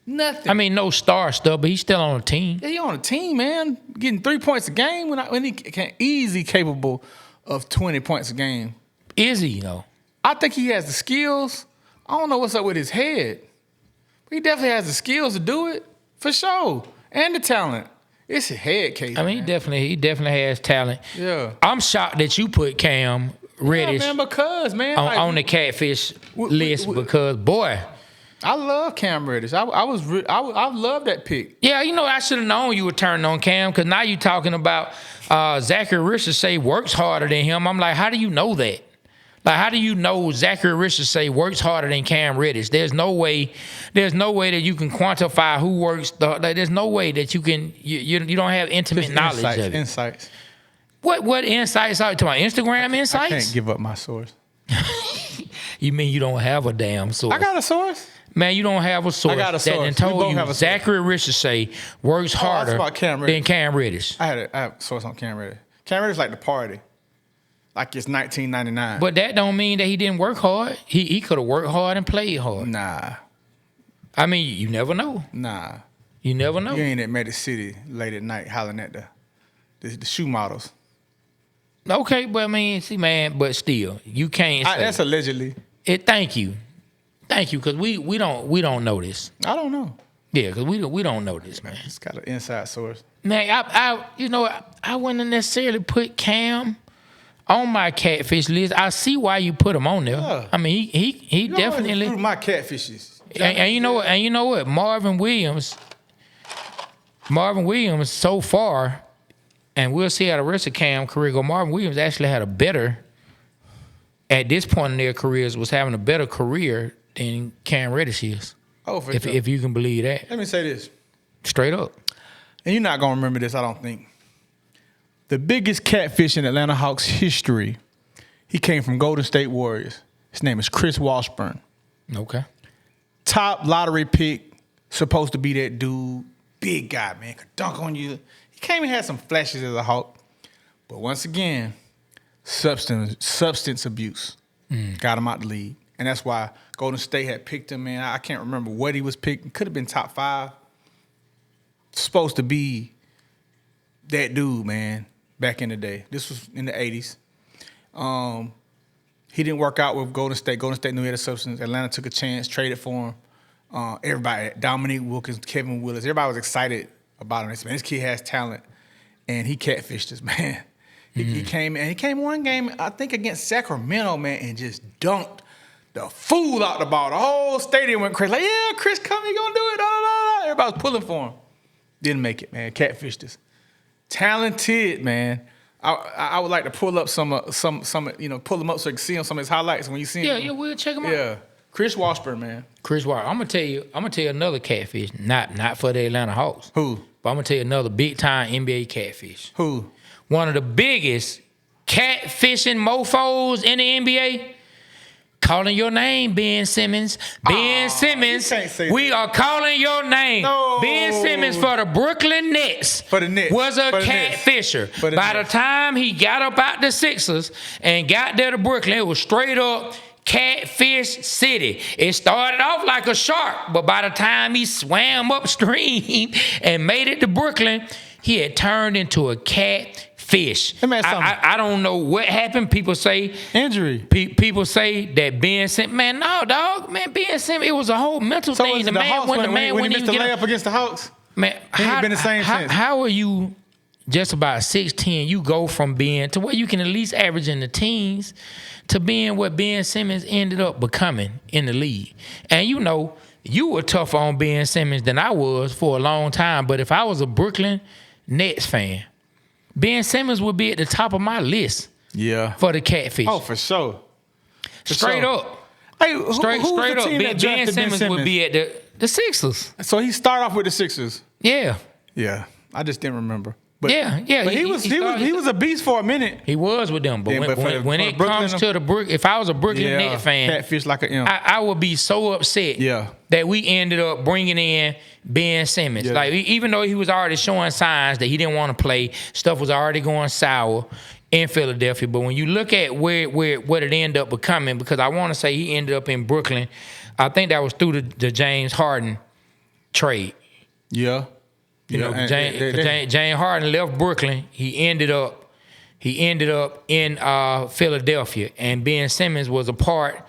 Nothing. I mean, no star stuff, but he's still on the team. Yeah, he on a team, man. Getting 3 points a game when he can easily capable of 20 points a game. Is he, though? I think he has the skills. I don't know what's up with his head. But he definitely has the skills to do it, for sure. And the talent. It's a head case. I mean, he definitely has talent. Yeah. I'm shocked that you put Cam Reddish man, because, man. on the catfish list because, boy. I love Cam Reddish. I love that pick. Yeah, I should have known you were turning on Cam because now you're talking about Zachary Richardson works harder than him. I'm like, how do you know that? Like, how do you know Zachary Richardson works harder than Cam Reddish? There's no way that you can quantify who works. There's no way that you can. You don't have intimate knowledge of it. Insights. What insights are you talking about? Instagram insights? I can't give up my source. You mean you don't have a damn source? I got a source. Man, you don't have a source. I got a source. That told you Zachary Richardson works harder than Cam Reddish. I have a source on Cam Reddish. Cam Reddish like the party. Like it's 1999. But that don't mean that he didn't work hard. He could have worked hard and played hard. Nah. I mean, you never know. Nah. You never know. You ain't at Magic City late at night hollering at the shoe models. Okay, but I mean, see, man, but still, you can't say. That's allegedly. Thank you, because we don't know this. I don't know. Yeah, because we don't know this, man. It's got an inside source. Man, I wouldn't necessarily put Cam on my catfish list. I see why you put him on there. Yeah. I mean, he definitely through my catfishes. And you know what? Marvin Williams so far, and we'll see how the rest of Cam's career go. Marvin Williams actually had a better, at this point in their careers, was having a better career than Cam Reddish is. Oh, for sure. If you can believe that. Let me say this. Straight up. And you're not going to remember this, I don't think. The biggest catfish in Atlanta Hawks history, he came from Golden State Warriors. His name is Chris Washburn. Okay. Top lottery pick, supposed to be that dude. Big guy, man, could dunk on you. He came and had some flashes as a Hawk. But once again, substance abuse got him out the league. And that's why Golden State had picked him, man. I can't remember what he was picked. Could have been top 5. Supposed to be that dude, man, back in the day. This was in the 80s. He didn't work out with Golden State. Golden State knew he had a substance. Atlanta took a chance, traded for him. Everybody, Dominique Wilkins, Kevin Willis, everybody was excited about him. They said, man, this kid has talent. And he catfished us, man. He came one game, I think against Sacramento, man, and just dunked the fool out the ball. The whole stadium went crazy. Like, yeah, Chris, come, he gonna do it. Everybody was pulling for him. Didn't make it, man. Catfished us. Talented, man. I would like to pull up some, pull him up so you can see him, some of his highlights when you see him. Yeah, we'll check him out. Yeah. Chris Washburn, man. Chris Washburn. I'm gonna tell you another catfish, not for the Atlanta Hawks. Who? But I'm gonna tell you another big time NBA catfish. Who? One of the biggest catfishing mofos in the NBA. Calling your name, Ben Simmons. Ben Simmons, we are calling your name. No. Ben Simmons for the Brooklyn Nets. For the Nets. Was a catfisher. By the time he got up out the Sixers and got there to Brooklyn, it was straight up Catfish City. It started off like a shark, but by the time he swam upstream and made it to Brooklyn, he had turned into a catfish. I don't know what happened. People say injury. People say that Ben Simmons. Man, no, dog. Man, Ben Simmons. It was a whole mental thing. The man when he missed the layup against the Hawks. Man, he ain't been the same since. How are you just about 6'10"? You go from being to where you can at least average in the teens to being what Ben Simmons ended up becoming in the league. And you were tougher on Ben Simmons than I was for a long time. But if I was a Brooklyn Nets fan, Ben Simmons would be at the top of my list. Yeah. For the catfish. Oh, for sure. Straight up. Hey, straight up. Ben Simmons would be at the Sixers. So he started off with the Sixers. Yeah. Yeah. I just didn't remember. But, yeah. But he was a beast for a minute. He was with them. But when it comes to the Brook, if I was a Brooklyn Nets fan, catfish like I would be so upset that we ended up bringing in Ben Simmons. Like, even though he was already showing signs that he didn't want to play, stuff was already going sour in Philadelphia. But when you look at what it ended up becoming, because I want to say he ended up in Brooklyn, I think that was through the James Harden trade. Yeah. You know, and James Harden left Brooklyn. He ended up in Philadelphia, and Ben Simmons was a part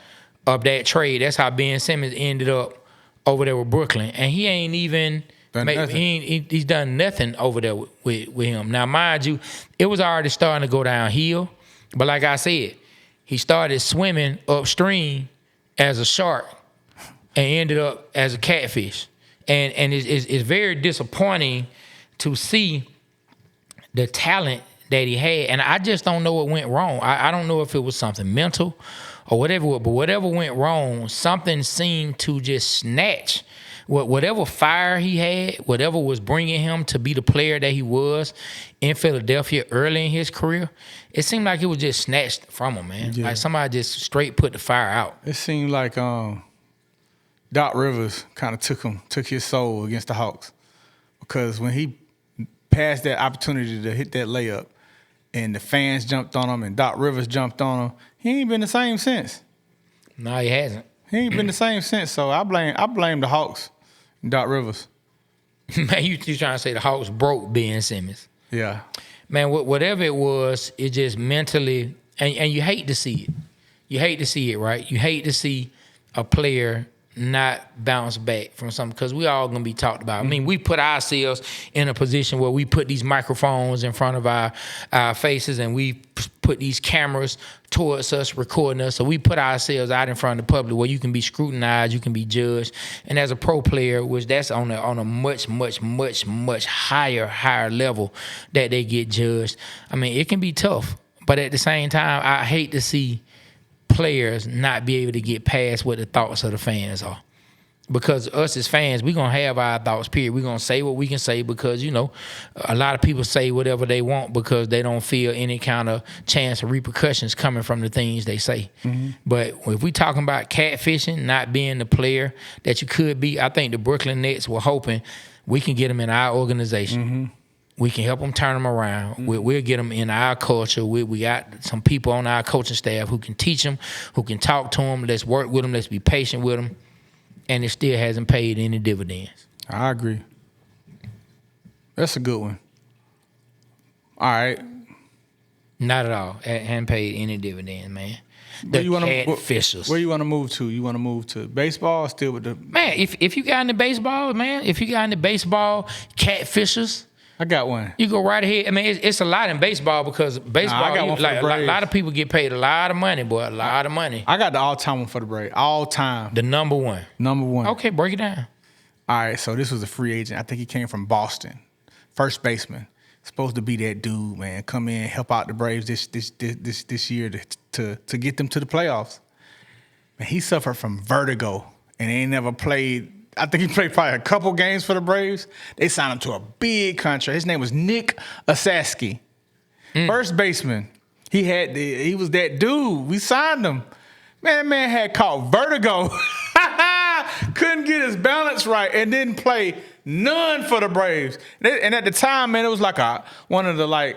of that trade. That's how Ben Simmons ended up over there with Brooklyn, and he ain't even he's done nothing over there with him. Now, mind you, it was already starting to go downhill, but like I said, he started swimming upstream as a shark and ended up as a catfish, and it's very disappointing to see the talent that he had, and I just don't know what went wrong. I don't know if it was something mental or whatever, but whatever went wrong, something seemed to just snatch whatever fire he had, whatever was bringing him to be the player that he was in Philadelphia early in his career. It seemed like it was just snatched from him, man. Yeah. Like somebody just straight put the fire out. It seemed like Doc Rivers kind of took his soul against the Hawks, because when he passed that opportunity to hit that layup, and the fans jumped on him, and Doc Rivers jumped on him, he ain't been the same since. No, he hasn't. He ain't been the same since. So I blame the Hawks and Doc Rivers. Man, you trying to say the Hawks broke Ben Simmons? Yeah. Man, whatever it was, it just mentally, and you hate to see it. You hate to see it, right? You hate to see a player not bounce back from something, because we all gonna be talked about. I mean, we put ourselves in a position where we put these microphones in front of our faces, and we put these cameras towards us, recording us. So we put ourselves out in front of the public where you can be scrutinized, you can be judged. And as a pro player, which that's on a much higher level that they get judged. I mean, it can be tough, but at the same time, I hate to see players not be able to get past what the thoughts of the fans are. Because us as fans, we're going to have our thoughts, period. We're going to say what we can say, because, you know, a lot of people say whatever they want because they don't feel any kind of chance of repercussions coming from the things they say. Mm-hmm. But if we talking about catfishing, not being the player that you could be, I think the Brooklyn Nets were hoping we can get them in our organization. Mm-hmm. We can help them turn them around. Mm-hmm. We'll get them in our culture. We got some people on our coaching staff who can teach them, who can talk to them. Let's work with them. Let's be patient with them. And it still hasn't paid any dividends. I agree. That's a good one. All right. Not at all. It hasn't paid any dividends, man. The catfishers. Where you want to move to? You want to move to baseball or still with the... Man, if you got into baseball, man, catfishers, I got one. you go right ahead. I mean, it's a lot in baseball, because baseball, I got one for the Braves. a lot of people get paid a lot of money, boy, a lot of money. I got the all-time one for the Braves. All-time. The number one. Number one. Okay, break it down. All right, so this was a free agent. I think he came from Boston. First baseman. Supposed to be that dude, man. Come in, help out the Braves this year to get them to the playoffs. Man, he suffered from vertigo and ain't never played. I think he played probably a couple games for the Braves. They signed him to a big contract. His name was Nick Osaski. First baseman. He was that dude. We signed him. Man had caught vertigo. Couldn't get his balance right and didn't play none for the Braves. And at the time, man, it was like one of the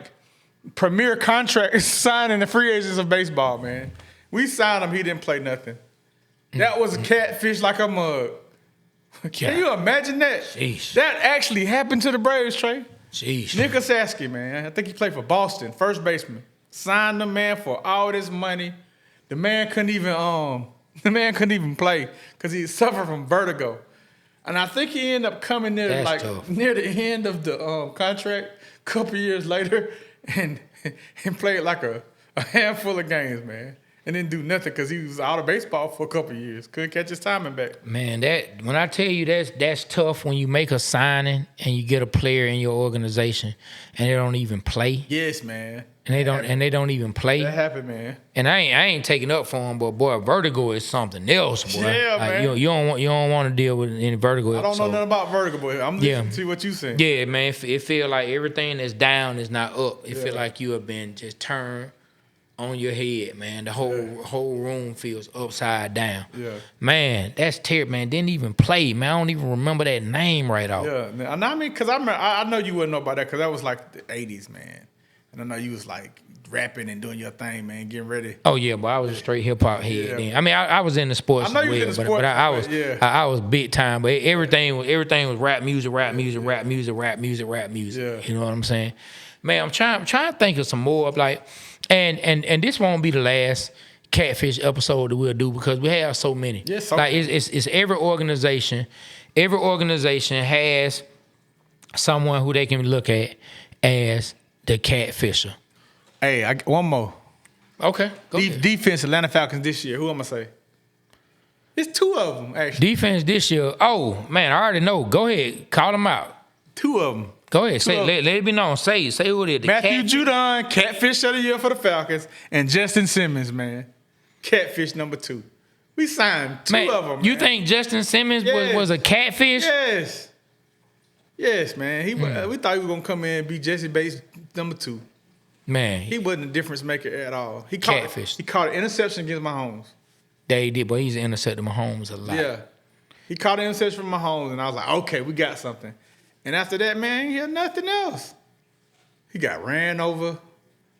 premier contracts signed in the free agents of baseball, man. We signed him. He didn't play nothing. That was a catfish like a mug. Can you imagine that? Sheesh. That actually happened to the Braves, Trey. Jeez. Nick Osaski, man. I think he played for Boston, first baseman. Signed the man for all this money. The man couldn't even play because he suffered from vertigo. And I think he ended up coming near the end of the contract a couple years later and played like a handful of games, man. And didn't do nothing because he was out of baseball for a couple of years. Couldn't catch his timing back. Man, when I tell you that's tough when you make a signing and you get a player in your organization and they don't even play. Yes, man. And they don't even play. That happened, man. And I ain't taking up for him, but boy, vertigo is something else, boy. Yeah, man. You don't want to deal with any vertigo. I don't know nothing about vertigo, boy. I'm listening to see what you saying. Yeah, man. It feel like everything that's down is not up. It feel like you have been just turned on your head, man. The whole room feels upside down. Yeah. Man, that's terrible, man. Didn't even play, man. I don't even remember that name right off. Yeah. And I mean, because I know you wouldn't know about that because that was like the 80s, man. And I know you was like rapping and doing your thing, man, getting ready. Oh yeah, but I was a straight hip hop head then. I mean, I was in the sports I know as you well, was in the but sports, I was yeah. I was big time. But everything was rap music, rap music, rap music, rap music, rap music. Yeah. You know what I'm saying? Man, I'm trying to think of some more of like, and this won't be the last catfish episode that we'll do because we have so many. Yeah, so like it's every organization has someone who they can look at as the catfisher. Hey, one more. Okay. Go ahead. Defense, Atlanta Falcons this year. Who am I say? It's 2 of them, actually. Defense this year. Oh, man, I already know. Go ahead. Call them out. 2 of them. Go ahead. Say, let it be known. Say who it is. Matthew Judon, catfish of the year for the Falcons, and Justin Simmons, man. Catfish number 2. We signed 2 of them, man. You think Justin Simmons was a catfish? Yes. Yes, man. We thought he was going to come in and be Jesse Bates number 2. Man. He wasn't a difference maker at all. He catfish. Caught an interception against Mahomes. Yeah, he did, but he's intercepted Mahomes a lot. Yeah. He caught an interception from Mahomes, and I was like, okay, we got something. And after that, man, he had nothing else. He got ran over,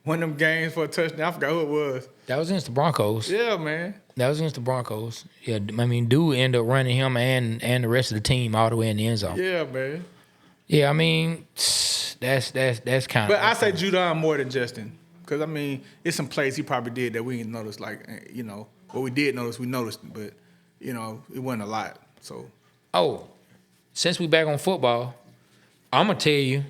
won them games for a touchdown. I forgot who it was. That was against the Broncos. Yeah, man. That was against the Broncos. Yeah, I mean, dude ended up running him and the rest of the team all the way in the end zone. Yeah, man. Yeah, I mean, that's kind of. But I say Judon more than Justin. Because, I mean, it's some plays he probably did that we didn't notice. Like, you know, what we did notice, we noticed. But, you know, it wasn't a lot. So. Oh, since we back on football, I'm going to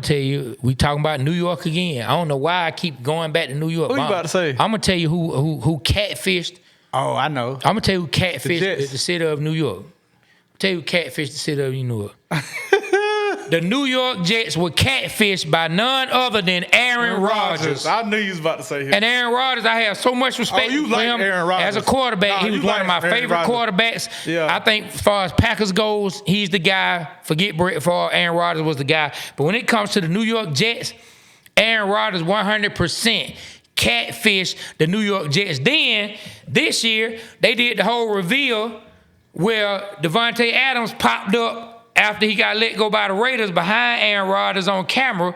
tell you, we talking about New York again. I don't know why I keep going back to New York. Who you about to say? I'm going to tell you who catfished. Oh, I know. I'm going to tell you who catfished the city of New York. Tell you who catfished the city of New York. The New York Jets were catfished by none other than Aaron Rodgers. I knew you was about to say him. And Aaron Rodgers, I have so much respect you for like him Aaron Rodgers. as a quarterback. Nah, he was one of my favorite quarterbacks. Yeah. I think as far as Packers goes, he's the guy. Forget Brett Favre, Aaron Rodgers was the guy. But when it comes to the New York Jets, Aaron Rodgers 100% catfish the New York Jets. Then, this year, they did the whole reveal where Devontae Adams popped up after he got let go by the Raiders behind Aaron Rodgers on camera.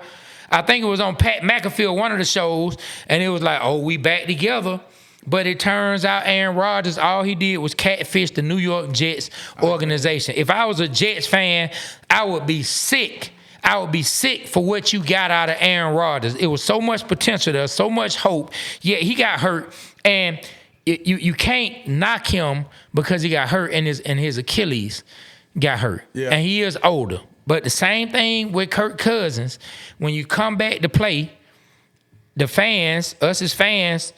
I think it was on Pat McAfee, one of the shows, and it was like, oh, we back together. But it turns out Aaron Rodgers, all he did was catfish the New York Jets organization. If I was a Jets fan, I would be sick. I would be sick for what you got out of Aaron Rodgers. It was so much potential there, so much hope. Yeah, he got hurt, and you can't knock him because he got hurt and his Achilles got hurt. Yeah. And he is older. But the same thing with Kirk Cousins. When you come back to play, the fans, us as fans,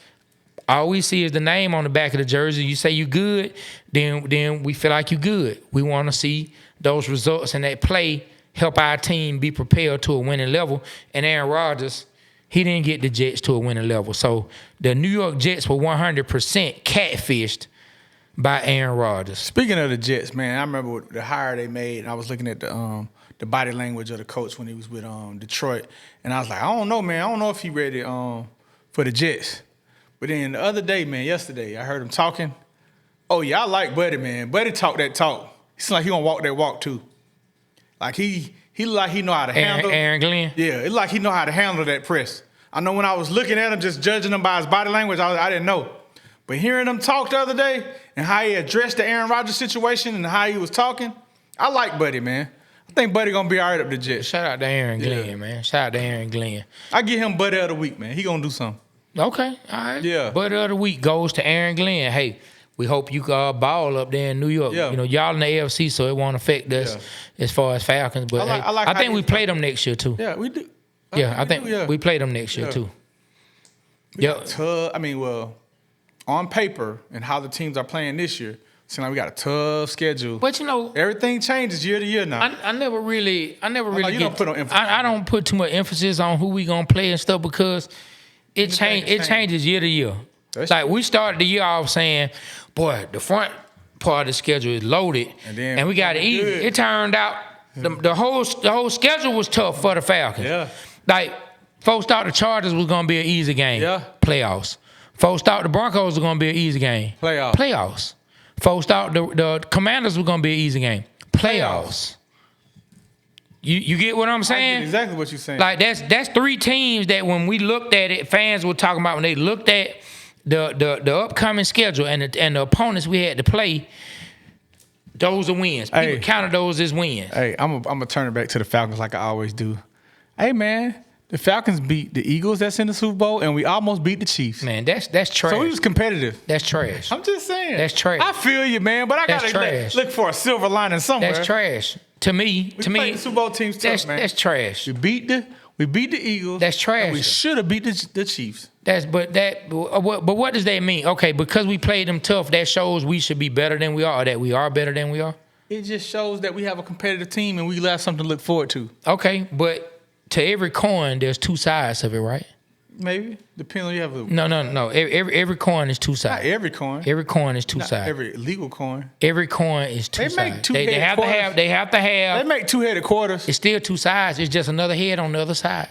all we see is the name on the back of the jersey. You say you good, then we feel like you good. We want to see those results and that play help our team be prepared to a winning level. And Aaron Rodgers, he didn't get the Jets to a winning level. So the New York Jets were 100% catfished by Aaron Rodgers. Speaking of the Jets, man, I remember the hire they made, and I was looking at the body language of the coach when he was with Detroit, and I was like, I don't know, man. I don't know if he ready for the Jets. But then the other day, man, yesterday, I heard him talking. Oh, yeah, I like Buddy, man. Buddy talk that talk. It's like he gonna walk that walk, too. Like he like he know how to handle. Aaron Glenn? Yeah, it's like he know how to handle that press. I know when I was looking at him, just judging him by his body language, I didn't know. But hearing him talk the other day and how he addressed the Aaron Rodgers situation and how he was talking, I like Buddy, man. I think Buddy gonna be all right up the Jets. Shout out to Aaron Glenn, man. Shout out to Aaron Glenn. I give him Buddy of the week, man. He gonna do something. Okay, all right. Yeah. Buddy of the week goes to Aaron Glenn. Hey, we hope you ball up there in New York. Yeah. You know, y'all in the AFC, so it won't affect us as far as Falcons. But I think we play them next year too. Yeah, we do. I think we play them next year too. On paper and how the teams are playing this year, seems like we got a tough schedule. But you know, everything changes year to year now. I never really don't put on emphasis. I don't put too much emphasis on who we gonna play and stuff because it changes year to year. Like we started the year off saying, boy, the front part of the schedule is loaded and we got it easy. It turned out the whole schedule was tough for the Falcons. Yeah. Like folks thought the Chargers was gonna be an easy game. Yeah. Playoffs. Folks thought the Broncos were gonna be an easy game. Playoffs. Folks thought the Commanders were gonna be an easy game. Playoffs. You get what I'm saying? I get exactly what you're saying. Like that's 3 teams that when we looked at it, fans were talking about when they looked at the upcoming schedule and the opponents we had to play. Those are wins. People counted those as wins. Hey, I'm gonna turn it back to the Falcons like I always do. Hey man, the Falcons beat the Eagles that's in the Super Bowl, and we almost beat the Chiefs. Man, that's trash. So we was competitive. That's trash. I'm just saying. That's trash. I feel you, man, but I gotta look for a silver lining somewhere. That's trash. To me, the Super Bowl team's tough, man. That's trash. We beat the Eagles. That's trash. And we should have beat the Chiefs. But what does that mean? Okay, because we played them tough, that shows we should be better than we are, or that we are better than we are. It just shows that we have a competitive team and we have something to look forward to. Okay, but to every coin, there's 2 sides of it, right? Maybe depending on you have a no. Every coin is 2 sides. Not every coin. Every coin is 2 sides. Every legal coin. Every coin is 2 sides. They make 2 they have quarters. to have. They have to have. They make 2-headed quarters. It's still 2 sides. It's just another head on the other side.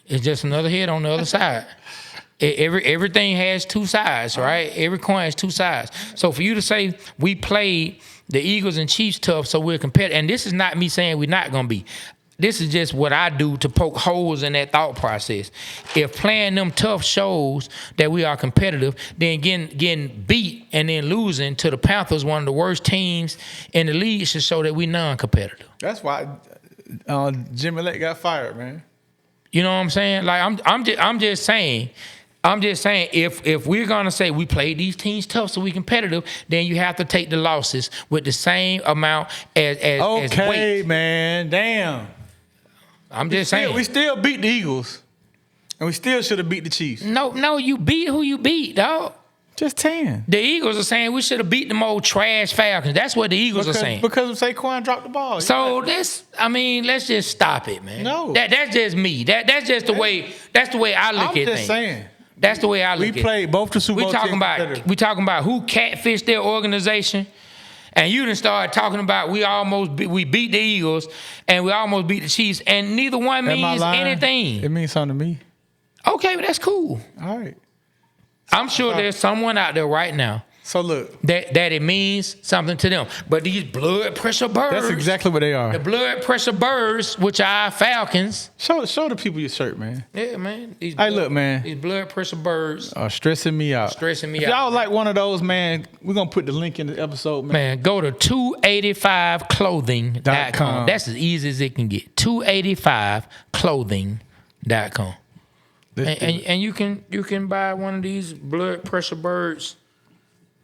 It's just another head on the other side. Everything has 2 sides, right? Every coin has 2 sides. So for you to say we played the Eagles and Chiefs tough, so we're competitive, and this is not me saying we're not gonna be. This is just what I do to poke holes in that thought process. If playing them tough shows that we are competitive, then getting beat and then losing to the Panthers, one of the worst teams in the league, should show that we non-competitive. That's why Jimmy Lake got fired, man. You know what I'm saying? Like I'm just saying. If we're gonna say we played these teams tough so we competitive, then you have to take the losses with the same amount as weight. Okay, man. Damn. I'm just saying. We still beat the Eagles, and we still should have beat the Chiefs. No, you beat who you beat, dog. Just 10. The Eagles are saying we should have beat them old trash Falcons. That's what the Eagles are saying. Because Saquon dropped the ball. So let's just stop it, man. No. That's just me. That's just the way I look at things. I'm just saying. That's the way I look at it. We played both the Super Bowl teams. We talking about who catfished their organization. And you done started talking about we beat the Eagles and we almost beat the Chiefs, and neither one means anything. It means something to me. Okay, but that's cool. All right. I'm sure there's someone out there right now. So look, that it means something to them. But these blood pressure birds. That's exactly what they are. The blood pressure birds, which are Falcons. Show the people your shirt, man. Yeah, man. Look, man. These blood pressure birds are stressing me out. If y'all like one of those, man, we're gonna put the link in the episode, man. Man, go to 285clothing.com. That's as easy as it can get. 285clothing.com. And you can buy one of these blood pressure birds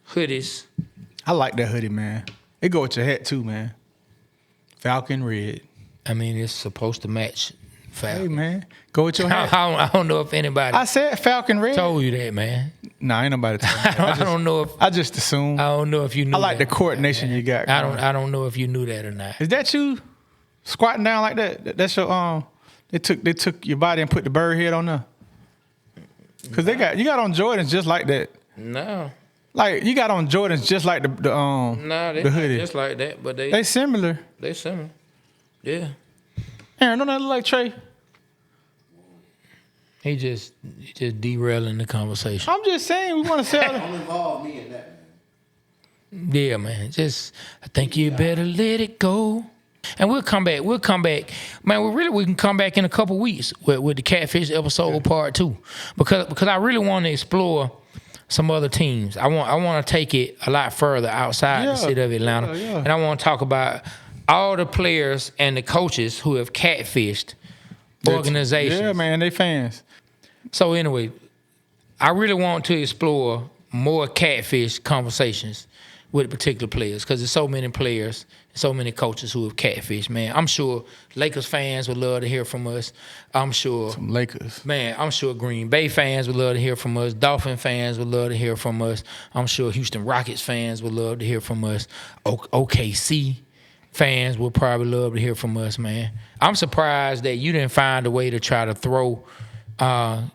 hoodies. I like that hoodie, man. It go with your hat too, man. Falcon red. I mean, it's supposed to match Falcon. Hey, man, go with your hat. I don't know if anybody. I said Falcon red. Told you that, man. Nah, ain't nobody told me. I don't know if. I just assumed. I don't know if you knew. I like the coordination you got. I don't know if you knew that or not. Is that you squatting down like that? That's your They took your body and put the bird head on there. Cause you got on Jordans just like that. No. Like you got on Jordans just like the hoodie. Just like that, but they similar. They similar. Yeah. Aaron, don't that look like Trey? He just derailing the conversation. I'm just saying we want to sell. Don't involve me in that, man. Yeah, man. I think you better let it go. And we'll come back. Man, we can come back in a couple weeks with the Catfish episode part 2. Because I really want to explore some other teams. I want to take it a lot further outside the city of Atlanta. Yeah. And I want to talk about all the players and the coaches who have catfished organizations. Yeah, man, they fans. So anyway, I really want to explore more catfish conversations with particular players because there's so many players, so many coaches who have catfished, man. I'm sure Lakers fans would love to hear from us. I'm sure some Lakers. Man, I'm sure Green Bay fans would love to hear from us. Dolphin fans would love to hear from us. I'm sure Houston Rockets fans would love to hear from us. OKC fans would probably love to hear from us, man. I'm surprised that you didn't find a way to try to throw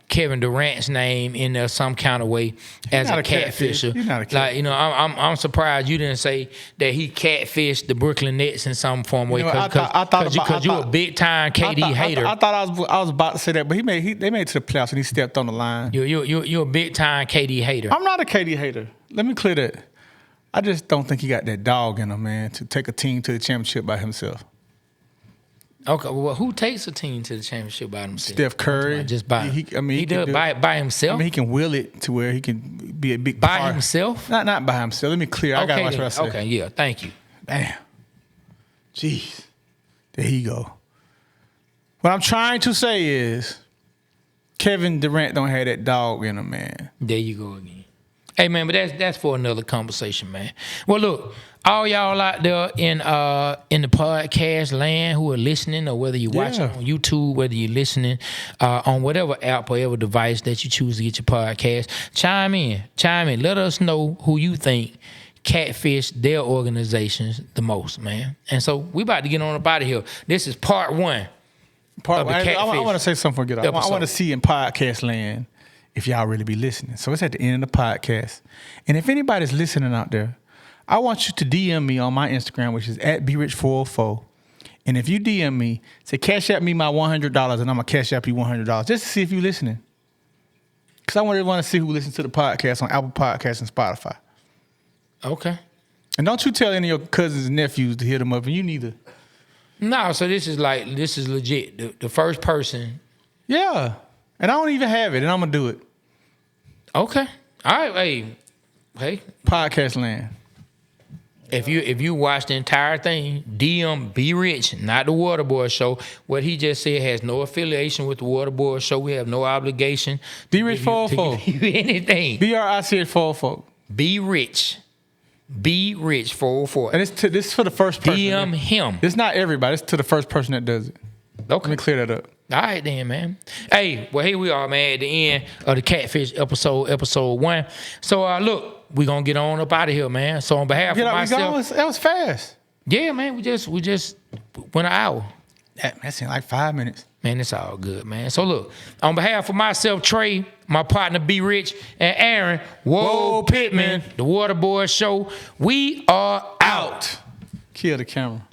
Kevin Durant's name in there some kind of way as a catfisher. You're not a catfish. Like, I'm surprised you didn't say that he catfished the Brooklyn Nets in some form way because you're a big time KD hater. I thought I was about to say that, but they made it to the playoffs and he stepped on the line. You're a big time KD hater. I'm not a KD hater. Let me clear that. I just don't think he got that dog in him, man, to take a team to the championship by himself. Okay, well, who takes a team to the championship by himself? Steph Curry. Just by he does by himself? I mean, he can will it to where he can be a big by part. himself? Not by himself. Let me clear. I got to watch what I say. Okay, yeah, thank you. Damn. Jeez. There you go. What I'm trying to say is Kevin Durant don't have that dog in him, man. There you go again. Hey, man, but that's for another conversation, man. Well, look, all y'all out there in the podcast land who are listening, or whether you're watching on YouTube, whether you're listening on whatever app or whatever device that you choose to get your podcast, chime in. Let us know who you think catfish their organizations the most, man. And so we about to get on up out of here. This is part one. I want to say something for I want to see in podcast land if y'all really be listening. So it's at the end of the podcast. And if anybody's listening out there, I want you to DM me on my Instagram, which is @BRich404. And if you DM me, say cash out me my $100 and I'm going to cash out you $100 just to see if you're listening. Because I want to see who listens to the podcast on Apple Podcasts and Spotify. Okay. And don't you tell any of your cousins and nephews to hit them up, and you neither. No, so this is legit. The first person. Yeah. And I don't even have it, and I'm going to do it. Okay. All right. Hey. Podcast land. If you watch the entire thing, DM Be Rich, not the Waterboy Show. What he just said has no affiliation with the Waterboy Show. We have no obligation. Be Rich 404. To give you anything. BRIC 404. Be Rich. Be Rich 404. And this is for the first person. DM him. It's not everybody. It's to the first person that does it. Okay. Let me clear that up. All right then, man. Hey, well, here we are, man, at the end of the Catfish episode 1. So, look, we're going to get on up out of here, man. So, on behalf of myself. That was fast. Yeah, man, we just went an hour. That seemed like 5 minutes. Man, it's all good, man. So, look, on behalf of myself, Trey, my partner, Be Rich, and Aaron, Whoa Pittman, the Waterboy Show, we are out. Kill the camera.